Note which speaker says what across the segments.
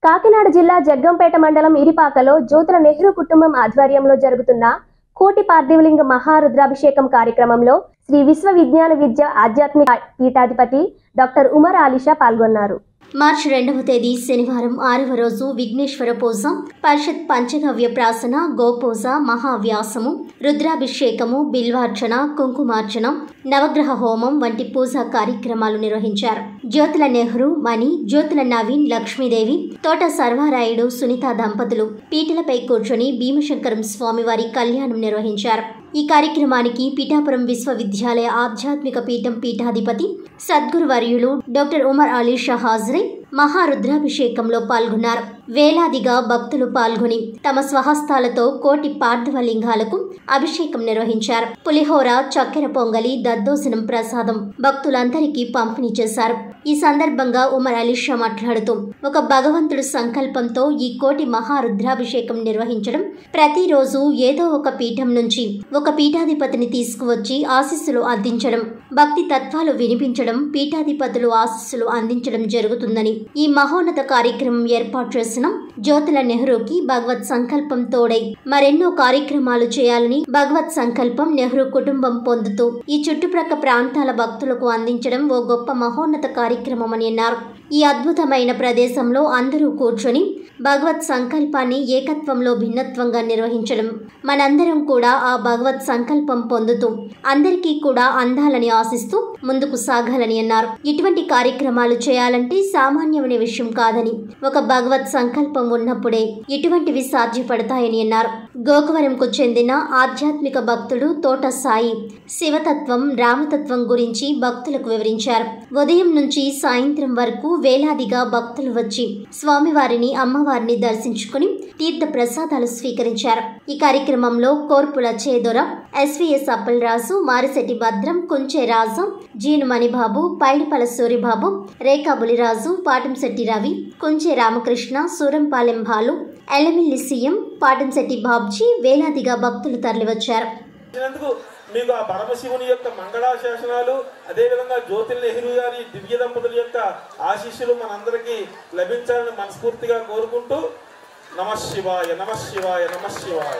Speaker 1: కాకినాడ జిల్లా జగ్గంపేట మండలం ఇరిపాకలో జ్యోతుల నెహ్రూ కుటుంబం ఆధ్వర్యంలో జరుగుతున్న కోటి పార్థివలింగ మహారుద్రాభిషేకం కార్యక్రమంలో శ్రీ విశ్వవిజ్ఞాన విద్య ఆధ్యాత్మిక పీఠాధిపతి డాక్టర్ ఉమర్ ఆలీషా పాల్గొన్నారు.
Speaker 2: మార్చి 2వ తేదీ శనివారం 6వ రోజు విఘ్నేశ్వర పూజ, పరిషత్ పంచగవ్య ప్రాసన, గోపూజ, మహావ్యాసము, రుద్రాభిషేకము, బిల్వార్చన, కుంకుమార్చన, నవగ్రహ హోమం వంటి పూజా కార్యక్రమాలు నిర్వహించారు. జ్యోతుల నెహ్రూ, మణి, జ్యోతుల నవీన్, లక్ష్మీదేవి, తోట సర్వారాయుడు, సునీత దంపతులు పీటలపై కూర్చొని భీమశంకరం స్వామివారి కళ్యాణం నిర్వహించారు. ఈ కార్యక్రమానికి పిఠాపురం విశ్వవిద్యాలయ ఆధ్యాత్మిక పీఠం పీఠాధిపతి సద్గురువర్యులు డాక్టర్ ఉమర్ ఆలీషా హాజరై మహారుద్రాభిషేకంలో పాల్గొన్నారు. వేలాదిగా భక్తులు పాల్గొని తమ స్వహస్తాలతో కోటి పార్థివ లింగాలకు అభిషేకం నిర్వహించారు. పులిహోర, చక్కెర పొంగలి, దద్దోజనం ప్రసాదం భక్తులందరికీ పంపిణీ చేశారు. ఈ సందర్భంగా ఉమర్ ఆలీషా మాట్లాడుతూ, ఒక భగవంతుడు సంకల్పంతో ఈ కోటి మహారుద్రాభిషేకం నిర్వహించడం, ప్రతిరోజు ఏదో ఒక పీఠం నుంచి ఒక పీఠాధిపతిని తీసుకువచ్చి ఆశీస్సులు అందించడం, భక్తి తత్వాలు వినిపించడం, పీఠాధిపతులు ఆశీస్సులు అందించడం జరుగుతుందని, ఈ మహోన్నత కార్యక్రమం ఏర్పాటు చేసిన జ్యోతుల నెహ్రూకి భగవత్ సంకల్పం తోడై మరెన్నో కార్యక్రమాలు చేయాలని భగవత్ సంకల్పం నెహ్రూ కుటుంబం పొందుతూ ఈ చుట్టుప్రక్క ప్రాంతాల భక్తులకు అందించడం ఓ గొప్ప మహోన్నత కార్యక్రమమని అన్నారు. ఈ అద్భుతమైన ప్రదేశంలో అందరూ కూర్చొని భగవత్ సంకల్పాన్ని ఏకత్వంలో భిన్నత్వంగా నిర్వహించడం, మనందరం కూడా ఆ భగవత్ సంకల్పం పొందుతూ అందరికీ కూడా అందాలని ఆశిస్తూ ముందుకు సాగాలని అన్నారు. ఇటువంటి కార్యక్రమాలు చేయాలంటే సామాన్యమైన విషయం కాదని, ఒక భగవత్ సంకల్పం ఉన్నప్పుడే ఇటువంటివి సాధ్యపడతాయని అన్నారు. గోకవరంకు చెందిన ఆధ్యాత్మిక భక్తుడు తోట సాయి శివతత్వం, రామతత్వం గురించి భక్తులకు వివరించారు. ఉదయం నుంచి సాయంత్రం వరకు వేలాదిగా భక్తులు వచ్చి స్వామివారిని, అమ్మవారిని దర్శించుకుని తీర్థ ప్రసాదాలు స్వీకరించారు. ఈ కార్యక్రమంలో కోర్పుల చేదొర, ఎస్వీఎస్ అప్పలరాజు, మారిశెట్టి భద్రం, కుంచే రాజు, జీను మణిబాబు, పైడిపల సూరిబాబు, రేఖా బులిరాజు, పాటంశెట్టి రవి, కుంచే రామకృష్ణ, సూరంపాలెం బాలు, ఎల్లమిల్లి సీఎం, పాటంశెట్టి బాబ్జీ వేలాదిగా భక్తులు తరలివచ్చారు.
Speaker 3: మీకు ఆ పరమశివుని యొక్క మంగళాశాసనాలు, అదేవిధంగా జ్యోతుల నెహ్రూ గారి దివ్య దంపతుల యొక్క ఆశీస్సులు మనందరికీ లభించాలని మనస్ఫూర్తిగా కోరుకుంటూ నమః శివాయ, నమః శివాయ, నమః శివాయ.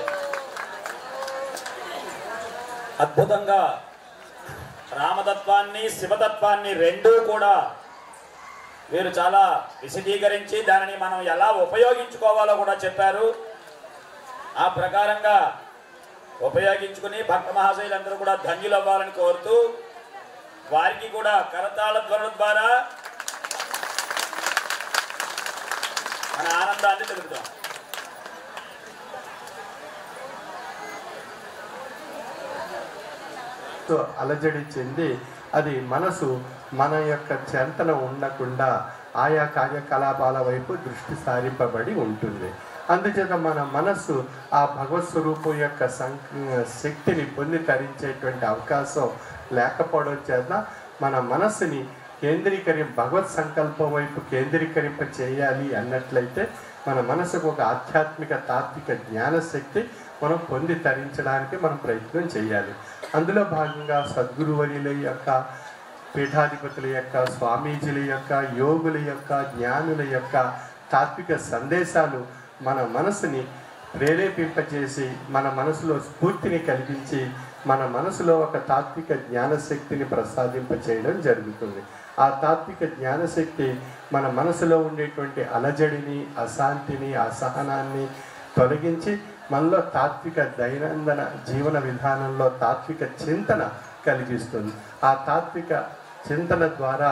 Speaker 4: అద్భుతంగా రామతత్వాన్ని, శివతత్వాన్ని రెండూ కూడా వీరు చాలా విశదీకరించి దానిని మనం ఎలా ఉపయోగించుకోవాలో కూడా చెప్పారు. ఆ ప్రకారంగా ఉపయోగించుకుని భక్త మహాశయులందరూ కూడా ధన్యులు అవ్వాలని కోరుతూ వారికి కూడా కరతాళ ధ్వనుల ద్వారా మన ఆనందాన్ని తెలుపుతాం.
Speaker 5: అలజడి చెంది అది మనసు మన యొక్క చెంతన ఉండకుండా ఆయా కార్యకలాపాల వైపు దృష్టి సారింపబడి ఉంటుంది. అందుచేత మన మనస్సు ఆ భగవత్ స్వరూపం యొక్క శక్తిని పొంది తరించేటువంటి అవకాశం లేకపోవడం చేత మన మనస్సుని భగవత్ సంకల్పం వైపు కేంద్రీకరింప చేయాలి అన్నట్లయితే మన మనసుకు ఒక ఆధ్యాత్మిక తాత్విక జ్ఞానశక్తి మనం పొంది తరించడానికి మనం ప్రయత్నం చేయాలి. అందులో భాగంగా సద్గురువర్యుల యొక్క, పీఠాధిపతుల యొక్క, స్వామీజీల యొక్క, యోగుల యొక్క, జ్ఞానుల యొక్క తాత్విక సందేశాలు మన మనసుని ప్రేరేపింపచేసి మన మనసులో స్ఫూర్తిని కలిగించి మన మనసులో ఒక తాత్విక జ్ఞానశక్తిని ప్రసాదింప చేయడం జరుగుతుంది. ఆ తాత్విక జ్ఞానశక్తి మన మనసులో ఉండేటువంటి అలజడిని, అశాంతిని, అసహనాన్ని తొలగించి మనలో తాత్విక దైనందిన జీవన విధానంలో తాత్విక చింతన కలిగిస్తుంది. ఆ తాత్విక చింతన ద్వారా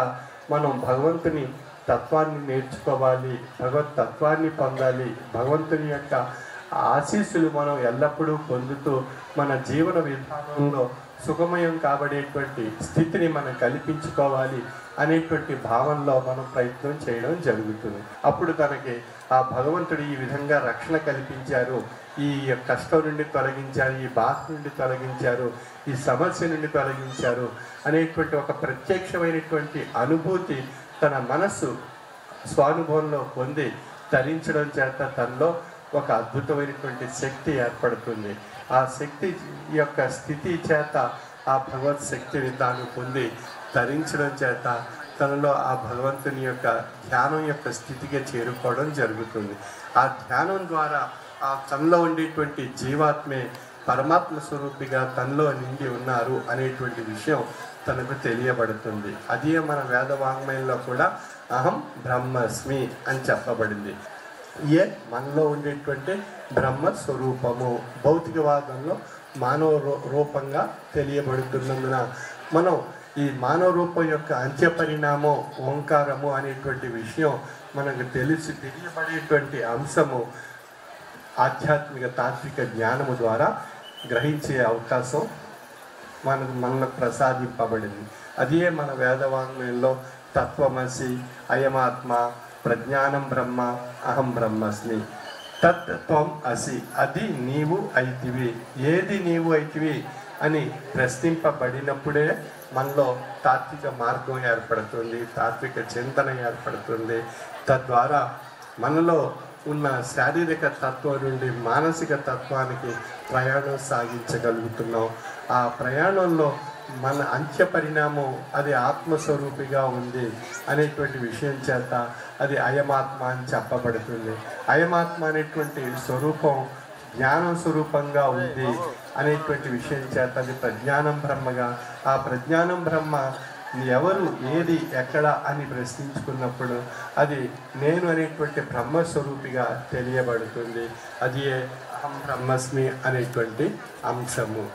Speaker 5: మనం భగవంతుని తత్వాన్ని నేర్చుకోవాలి, భగవత్ తత్వాన్ని పొందాలి, భగవంతుని యొక్క ఆశీస్సులు మనం ఎల్లప్పుడూ పొందుతూ మన జీవన విధానంలో సుఖమయం కాబడేటువంటి స్థితిని మనం కల్పించుకోవాలి అనేటువంటి భావనలో మనం ప్రయత్నం చేయడం జరుగుతుంది. అప్పుడు తనకి ఆ భగవంతుడు ఈ విధంగా రక్షణ కల్పించారు, ఈ కష్టం నుండి తొలగించారు, ఈ బాధ నుండి తొలగించారు, ఈ సమస్య నుండి తొలగించారు అనేటువంటి ఒక ప్రత్యక్షమైనటువంటి అనుభూతి తన మనస్సు స్వానుభవంలో పొంది తరించడం చేత తనలో ఒక అద్భుతమైనటువంటి శక్తి ఏర్పడుతుంది. ఆ శక్తి యొక్క స్థితి చేత ఆ భగవత్ శక్తిని తాను పొంది తరించడం చేత తనలో ఆ భగవంతుని యొక్క ధ్యానం యొక్క స్థితికి చేరుకోవడం జరుగుతుంది. ఆ ధ్యానం ద్వారా ఆ తనలో ఉండేటువంటి జీవాత్మే పరమాత్మ స్వరూపిగా తనలో నిండి ఉన్నారు అనేటువంటి విషయం తనకు తెలియబడుతుంది. అదే మన వేదవాంగ్మయంలో కూడా అహం బ్రహ్మస్మి అని చెప్పబడింది. మనలో ఉండేటువంటి బ్రహ్మ స్వరూపము భౌతికవాదంలో మానవ రూపంగా తెలియబడుతున్నందున మనం ఈ మానవ రూపం యొక్క అంత్య పరిణామం ఓంకారము అనేటువంటి విషయం మనకు తెలియబడేటువంటి అంశము ఆధ్యాత్మిక తాత్విక జ్ఞానము ద్వారా గ్రహించే అవకాశం మనకు ప్రసాదింపబడింది. అదే మన వేదవాంగ్మయంలో తత్వమసి, అయమాత్మ, ప్రజ్ఞానం బ్రహ్మ, అహం బ్రహ్మస్మి, తత్వం అసి, అది నీవు అయితివి. ఏది నీవు అయితివి అని ప్రశ్నింపబడినప్పుడే మనలో తాత్విక మార్గం ఏర్పడుతుంది, తాత్విక చింతన ఏర్పడుతుంది. తద్వారా మనలో ఉన్న శారీరక తత్వం నుండి మానసిక తత్వానికి ప్రయాణం సాగించగలుగుతున్నాం. ఆ ప్రయాణంలో మన అంత్య పరిణామం అది ఆత్మస్వరూపిగా ఉంది అనేటువంటి విషయం చేత అది అయమాత్మ అని చెప్పబడుతుంది. అయమాత్మ అనేటువంటి స్వరూపం జ్ఞానం స్వరూపంగా ఉంది అనేటువంటి విషయం చేత అది ప్రజ్ఞానం బ్రహ్మగా, ఆ ప్రజ్ఞానం బ్రహ్మ ఎవరు, ఏది, ఎక్కడ అని ప్రశ్నించుకున్నప్పుడు అది నేను అనేటువంటి బ్రహ్మస్వరూపిగా తెలియబడుతుంది. అది అహం బ్రహ్మస్మి అనేటువంటి అంశము.